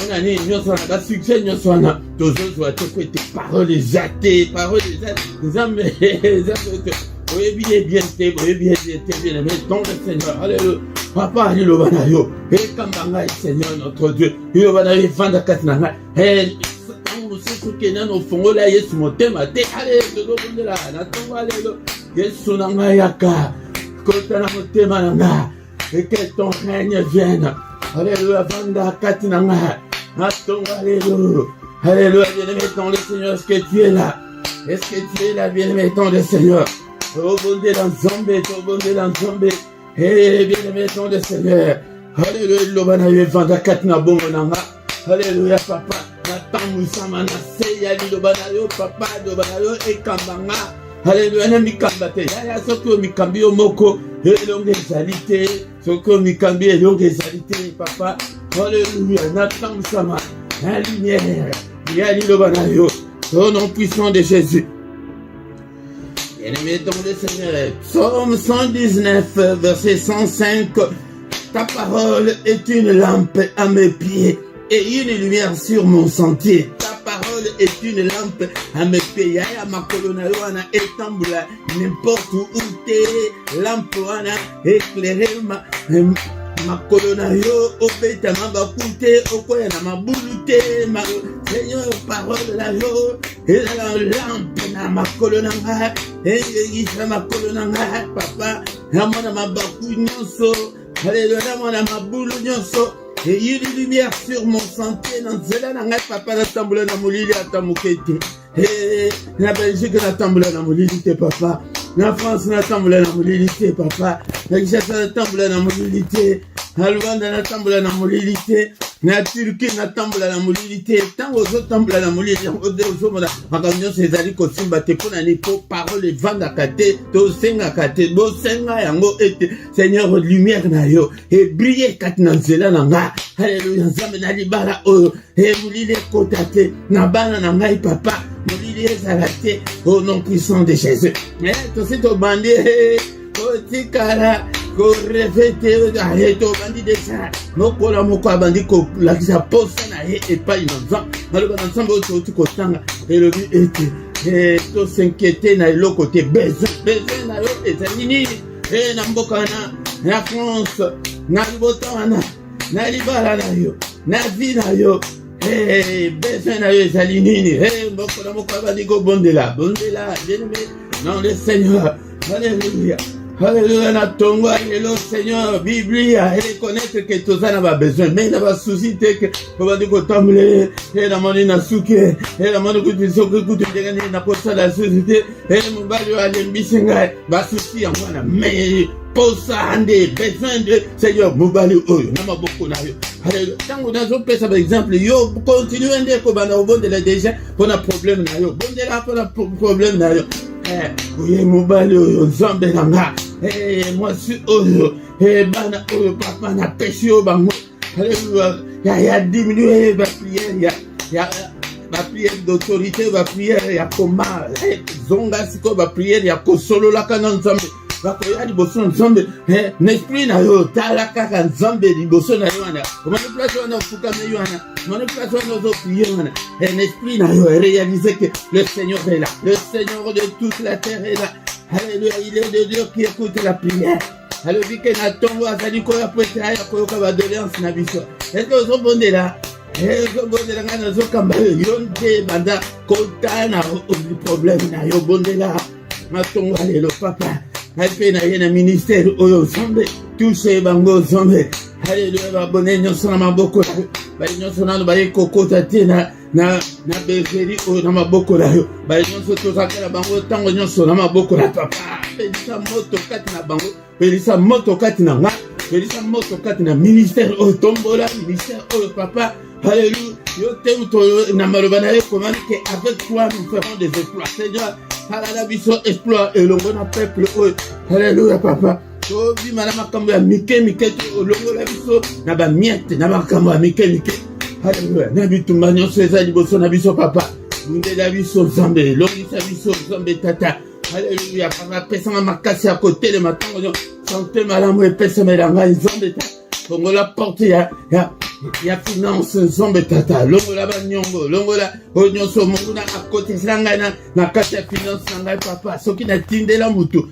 on a ni nyoso na ba succès nyoso na tozo zo te ko te parole jate zambe oui bien mais dans le Seigneur alléluia papa alléluia banayo et kambanga Seigneur notre Dieu yo banayo vanda katinanga Kena no fongo la Yesu motema te ale do bondela na tongo ale do Yesu na ngayaka kota na motema na et que ton règne vienne. Alléluia vanda katina nga na tongo ale do alléluia bien-aimé dans le Seigneur. Est-ce que tu es là? Est-ce que tu es là bien-aimé dans le Seigneur? Oh bondé dans Zambé eh bien-aimé dans le Seigneur. Alléluia lobana ye vanda katina bongo na nga. Alléluia papa Natamu sama na seya lido banayo papa do banayo e kambanga. Alléluia na mikambate ya soko mikambi moko elonge ezalité soko mikambi elonge ezalité papa. Alléluia natamu sama la lumière ya lido banayo au nom puissant de Jésus. Bien-aimé dans le Seigneur, Psaume 119 verset 105. Ta parole est une lampe à mes pieds et une lumière sur mon sentier. Ta parole est une lampe à mes pieds. Yaya makolo na yo wana etambula n'importe où t'es. Lampe wana éclairer makolo na yo obeta mabakute okoya na mabulu te. Seigneur parole na yo et la lampe na makolo na nga eyisa makolo na nga papa na mona mabaku nyonso. Alléluia na mona mabulu nyonso. Et il y a une lumière sur mon sentier. Dans Zela, n'a pas la tamboula na molili à tamukete. Et la Belgique n'a tamboula na molili te papa. La France n'a tamboula na molili te papa. La Grèce n'a tamboula na molili te. La Rwanda n'a tamboula na molili te. La Turquie n'a tamboula na molili te. Tant aux autres tamboula na molili te. Aux autres, ma camion c'est ali kosimba te pour n'aller pour parole vanda kate. To senga kate. Bo senga yango ete. Seigneur lumière na yo. Et briller kat na Zela na nga. Alléluia, nzambe na libala oyo emulile kotate na bana na ngai papa mulile ezala te au nom puissant de Jésus. Tosi tobandi kotikala korefete tobandi desa mokola moko abandi kolakisa posa na ye epai na nzambe maloba na nzambe oyo touti kotanga elobi ete tosinquiete na eloko te besoin na yo ezali nini na mboka na France na libota wana na libala na yo na vie na yo besoin na yo ezali nini mbokola moko abandi kobondela bien-aimé dans le Seigneur. Alléluia Alléluia, na tongo, alléluia, Seigneur, Biblia, et reconnaître que tout ça n'a pas besoin, mais il n'a pas souci, que, on va dire que t'emmener, et la monnaie n'a souké, et la monnaie que tu sais que tu dégaines, n'a pas ça la société, et mon bal, allez, bissinga, bah, souci, en moi, mais, pour ça, ande, besoin de, Seigneur, mon bal, oh, n'a pas beaucoup, n'a eu. Alléluia, tant qu'on a fait, par exemple, yo, continue à dire qu'on va au bon de la déjà, pour un problème, n'a eu, bon de là, pour un problème, n'a eu. Oui, mon bal, Nzambe nanga. Moi, je suis oyo. Bana oyo, papa, na péché au bango. Alléluia. Il y a diminué ma prière. Il y a ma prière d'autorité, ma prière, il y a comment. Zonga, siko, ma prière, il y a kosolo la kanan Nzambe. Bakoya liboso Nzambe. N'esprit na yo, tala kaka Nzambe liboso na yo wana. Comment le place wana fukame yo wana. Comment le place wana zo prier wana. L'esprit na yo, réaliser que le Seigneur est là. Le Seigneur de toute la terre est là. Alléluia, il est de Dieu qui écoute la prière. Alléluia, que na tongo azali koya pwete aya koyoka ba doléance na biso. Est-ce que vous bondez là? Vous bondez là ngana zo kamba yonde banda kota na problème na yo bondé là. Ma tongo alléluia papa. Alpe na yena ministère oyo Nzambe touche bango Nzambe. Alléluia, ba bonne nyonso na maboko. Ba nyonso na ba kokota te na bergerie oyo na maboko na yo. Ba nyonso tozakela bango tango nyonso na maboko na papa. Pelisa moto kati na bango, pelisa moto kati na nga, pelisa moto kati na ministère oyo tombola ministère oyo papa. Alléluia, yo te uto na maloba na yo comment que avec toi nous ferons des exploits. Seigneur, alala biso exploit et le bon peuple oyo. Alléluia papa. Tobi malama kambo ya mike olongo la biso na ba miette na makambo ya mike. Alléluia, na bitumba nyonso ezali boso na biso papa. Munde la biso Nzambe, longisa biso Nzambe tata. Alléluia, papa pesanga makasi ya côté de matango nyo. Santé malamu epesa melanga Nzambe tata. Longo la porte ya finance Nzambe tata. Longo la banyongo, longo la onyonso monguna à côté sanga na kati ya finance nanga papa. Soki na tindela mutu.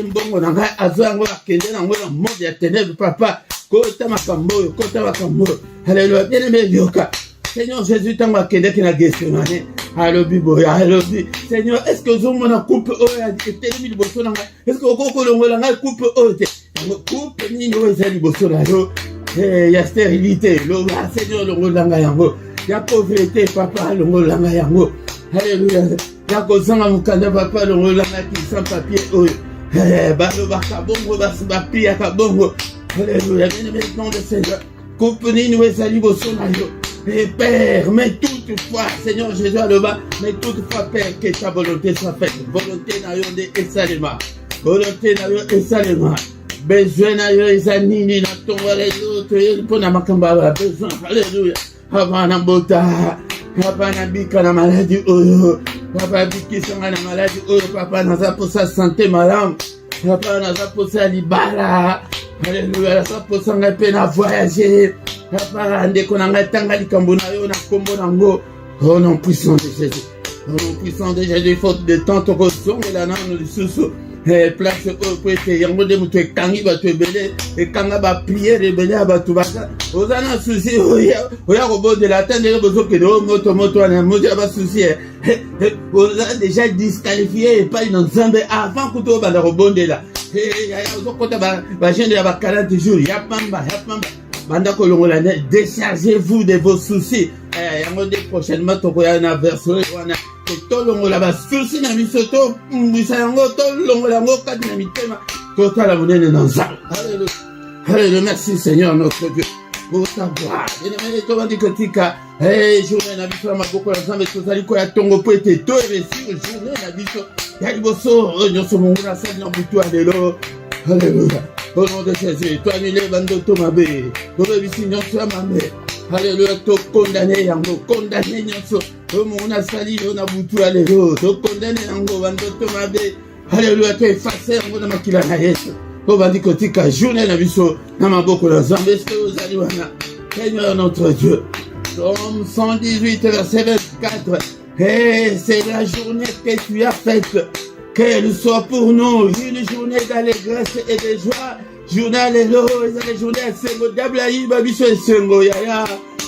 Mbongo na ngai azo yango akende nango na monde ya ténèbres papa. Kota makambo. Alléluia, bien aimé yoka. Seigneur Jésus, tango akende ki na gestionnaire. Alobi boya, alobi. Seigneur, est-ce que zo mona coupe oya etelemi liboso na ngai? Est-ce que okoko longola ngai coupe oyo te? Coupe nini oyo ezali liboso na yo? Ya stérilité, loba Seigneur longola ngai yango. Ya pauvreté papa longola ngai yango. Alléluia. Ya kozanga mukanda papa longola ngai ki sans papier oyo. Baloba kabongo bapia kabongo. Alléluia, bien aimé nom de Seigneur. Coupe nini oyo ezali liboso na yo. Et Père, mais toutefois, Seigneur Jésus à le bas, mais toutefois, Père, que ta volonté soit faite. Volonté na yo de esalema. Volonté na yo esalema. Besoin na yo ezanini na tonga les autres. Pour na makamba ba besoin. Alléluia. Havana bota. Havana bika na maladie oyo. Papa biki sanga na maladie oyo. Papa naza pour sa santé madame. Papa naza pour sa libala. Alléluia. Naza pour sa ngape na voyager. Papa, ndeko na ngai tanga likambo na yo na kombo nango. Au nom puissant de Jésus. Au nom puissant de Jésus, faute de temps, toko songela nano lisusu. Place oyo po ete yango nde moto ekangi bato ebele ekanga bapriere ebele ya bato baka oza na susi oya kobondela ata ndenge bozokende oyo moto wana moto ya basusi oza déjà disqualifié epai na Nzambe avant kuta oyo banda kobondela ozokota bagene ya ba 40 jours ya pamba banda kolongola déchargez-vous de vos soucis yango nde prochainement tokoya na verso wana tolongola basusi na biso tombwisa yango tolongola yango kati na mitema totala monene na Nzambe. Alléluia, merci Seigneur notre Dieu pour ta gloire. Bien-aimé tobandi kotika journée na biso ya maboko na Nzambe tozali koya tongo po ete toyebesir journée na biso ya liboso nyonso mongo na sali na butu ya lelo. Alléluia, au nom de Jésus toannule bandoto mabe tobebisi nyonso ya mabe. Alléluia, to condamné yango, condamné nyonso. On a sali, on a boutu à l'élo, to condamné yango, bandoto mabe. Alléluia, to effacé yango na makila na Yesu. To bandi kotika journée na biso na maboko na Nzambe. Est-ce que vous allez wana? Seigneur notre Dieu. Psaume 118 verset 24. C'est la journée que tu as faite. Qu'elle soit pour nous une journée d'allégresse et de joie. Journal elo ezali journée ya sengo dabla yiba biso esengo yaya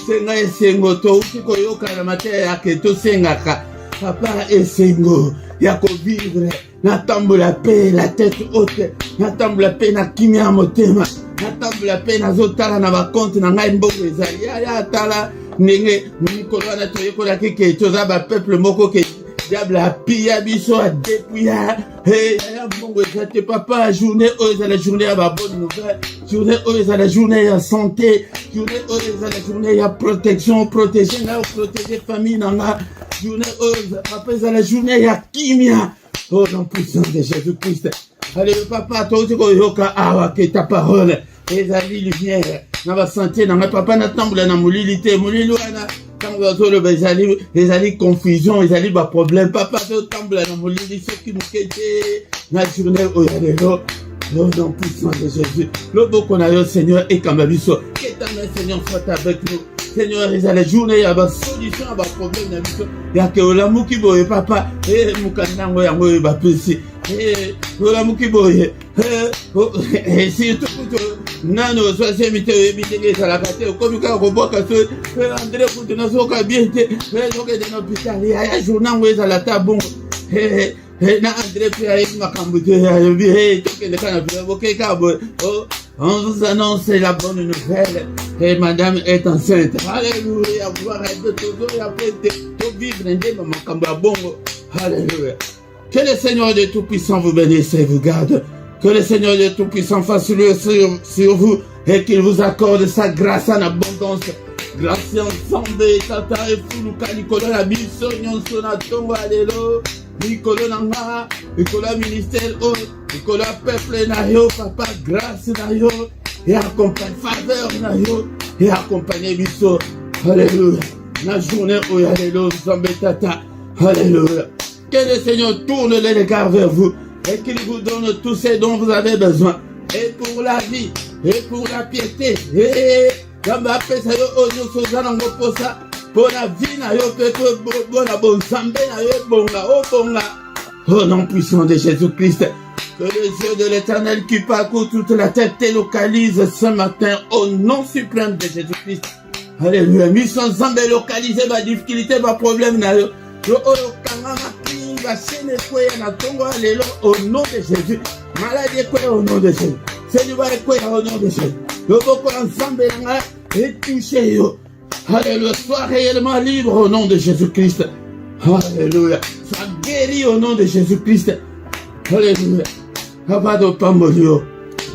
senga esengo to utiko yoka na mateya yake to sengaka papa esengo ya ko vivre na tambola paix la tête haute natambola pe na kimia motema, natambola pe nazotala na bakonte na ngai mbongo ezali ya tala ndenge mikolo wana toyekolaki ke toza bapeuple moko ke diable apia biso adepouilla ya mbongo eza te papa. Journée oyo eza la journée ya babonne nouvelle, journée oyo eza la journée ya santé, journée oyo eza la journée ya protection, protéger nga protéger famille na nga, journée oyo papa eza la journée ya kimia. Oh, dans puissance de Jésus-Christ. Allez, papa, toi aussi, koyoka awa ke ta parole ezali lumière na ba santé na papa na tambola na molili te molili wana tango bazolo ezali confusion, ezali ba problème. Papa to tambola na molili soki mokete na journée oyo lelo. Oh, dans puissance de Jésus. Le boko na yo Seigneur et kambabiso. Que ta main Seigneur soit avec nous. Seigneur, il y a la journée, il y a la solution à la problème. Il y a que la mouki boye papa, et moukanango yango ba pesi. Et la mouki boye. Et si tout nano soit semité bitege ça la kate comme ka roboka so André pour na so ka bien te. Donc de l'hôpital, il y a journango za la tabon. Na André puis avec makambo te ya bi tout que le canapé boke ka bo. On vous annonce la bonne nouvelle et madame est enceinte. Alléluia. Alléluia. Que le Seigneur de Tout-Puissant vous bénisse et vous garde. Que le Seigneur de Tout-Puissant fasse le sur vous et qu'il vous accorde sa grâce en abondance. Grâce ensemble, tata et fou, Nicolas la biso, nyonsona tongo, alléluia. Nicolas Nanga, Nicolas ministère, Nicolas peuple nayo, papa grâce nayo, et accompagne faveur nayo, et accompagne biso, alléluia. La journée où alléluia, Zambé tata, alléluia. Que le Seigneur tourne les regards vers vous, et qu'il vous donne tout ce dont vous avez besoin, et pour la vie, et pour la piété, et Gamba pesa yo onyo sozana ngoposa. Pour la vie, au nom puissant de Jésus-Christ, que les yeux de l'Éternel qui parcourent toute la tête te localisent ce matin au nom suprême de Jésus-Christ. Alléluia. Mission Zambé localiser ma difficulté, ma problème. Au nom de Jésus. Maladie au nom de Jésus. Seigneur au nom de Jésus. Le boko ensemble est touché. Alléluia, sois réellement libre au nom de Jésus-Christ. Alléluia, sois guéri au nom de Jésus-Christ. Alléluia.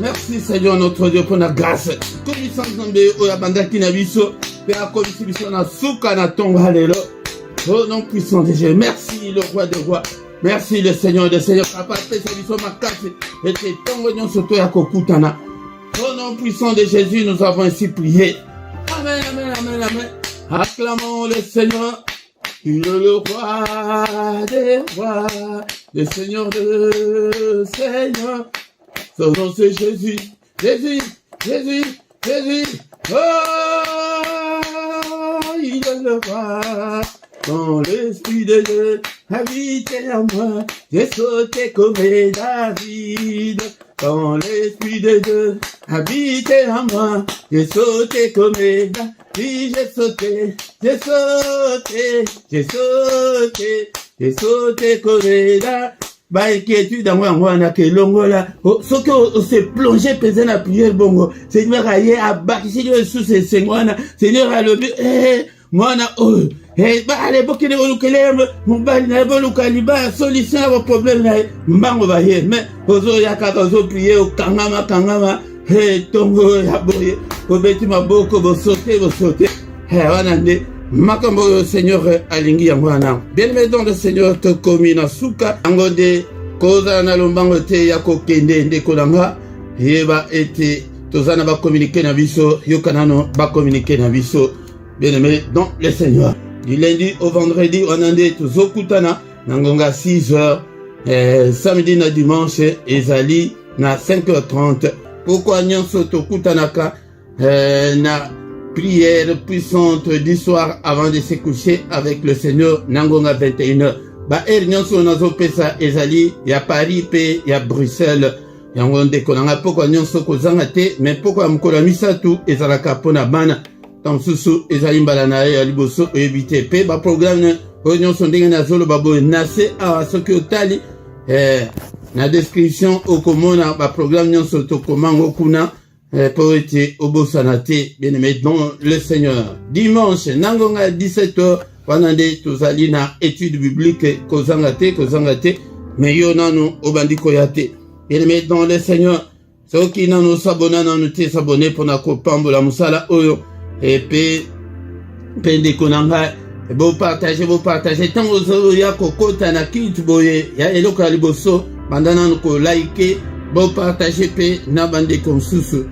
Merci Seigneur notre Dieu pour la grâce. Commission Zambé, Oyabanda Kinabiso, Père Commission na Souka na Tonga, alléluia. Au nom puissant de Jésus. Merci le roi des rois. Merci le Seigneur des seigneurs. Papa, Pessabiso Makasi, et tes Tongo Soto Yakokutana. Au nom puissant de Jésus, nous avons ainsi prié. Amen, amen, amen, amen. Acclamons le Seigneur. Il est le roi des rois, le Seigneur des seigneurs. Son nom c'est Jésus, Jésus, Jésus, Jésus. Oh, il est le roi. Quand l'Esprit de Dieu habite en moi, j'ai sauté comme David. Quand l'Esprit de Dieu habite en moi, j'ai sauté comme David. J'ai sauté, j'ai sauté, j'ai sauté, j'ai sauté comme David. Bah, inquiétude dans moi, on a que l'ongola. Ce que s'est plongé, pesé dans la prière, bongo. Seigneur, aïe, à bâti, Seigneur, sous ces Seigneur, Seigneur, à l'objet, moi, on a, bah, allez, beaucoup de volukele, mon bal, n'a pas le solution à vos problèmes, mbango, bah, mais, ozo, yaka, ozo, prier, au kangama, tongo, yaboye, au bêtiment, beaucoup, vous sautez, wanande, makambo, Seigneur, alingi, yangwana. Bien-aimé dans le Seigneur, te commis, na souka, angode, koza, na lombango, te, yako, kende, ndekolanga, yeba, ete, tozana, ba communiquer na biso, yokanano, ba communiquer na biso, bien-aimé dans le Seigneur. Du lundi au vendredi, on a dit Zokutana, Nangonga 6h, samedi na dimanche, Ezali, na 5h30. Pourquoi Nyon Soto Kutanaka, na prière puissante du soir avant de se coucher avec le Seigneur, Nangonga 21h. Ba Nyon Sonazo Pesa, Ezali, ya Paris, P, ya Bruxelles, Yangonde Konanga, pourquoi Nyon Soko Zangate, mais pourquoi Mkola Misatu, Ezalaka Pona Bana, Tansusu ezali mbala na ye aliboso evite pe ba programme onyo sondenge na zolo babo nase a soki otali na description okomona ba programme nyonso tokomango kuna pour ete obosana te bien-aimé dans le Seigneur. Dimanche nangonga 17h wana nde tozali na étude biblique kozanga te mais yo nanu obandi koya te bien-aimé dans le Seigneur. Soki nanu sabona nanu te sabone pona kopambola musala oyo epe ndeko na ngai bo partager tango zo ya kokota na kitu boye ya eloko ya liboso banda nanu ko like bo partager pe na bande konsusu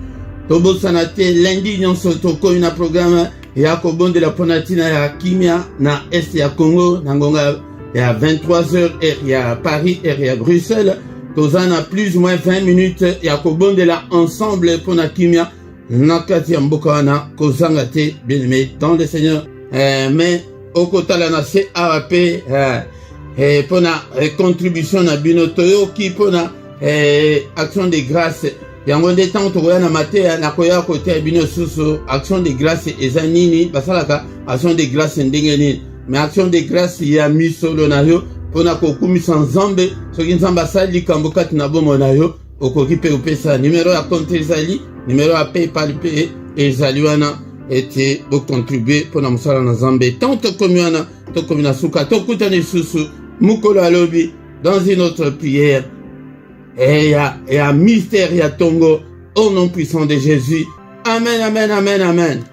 tobo sanate lundi nyonso tokoyi na programme ya kobondela pona tina ya kimia na est ya Congo na ngonga ya 23h ya Paris ya Bruxelles tozana plus ou moins 20 minutes ya kobondela ensemble pona kimia na kati ya mboka wana kozanga te bien-aimé dans le Seigneur. Mais okotala na CAP pona contribution na bino toyoki pona action de grâce yango nde tango tokoya na mateya na koya kote bino susu action de grâce eza nini basalaka action de grâce ndenge nini mais action de grâce ya misolo na yo pona kokumisa nzambe soki nzambe asali likambo kati na bomo na yo okoki mpe kopesa numero ya compte ezali numero ya PayPal mpe ezali wana ete bocontribue pona mosala na nzambe tango tokomi wana tokomi na suka tokutana lisusu mokolo alobi dans une autre prière et à mystère ya tongo au nom puissant de Jésus. Amen, amen, amen, amen.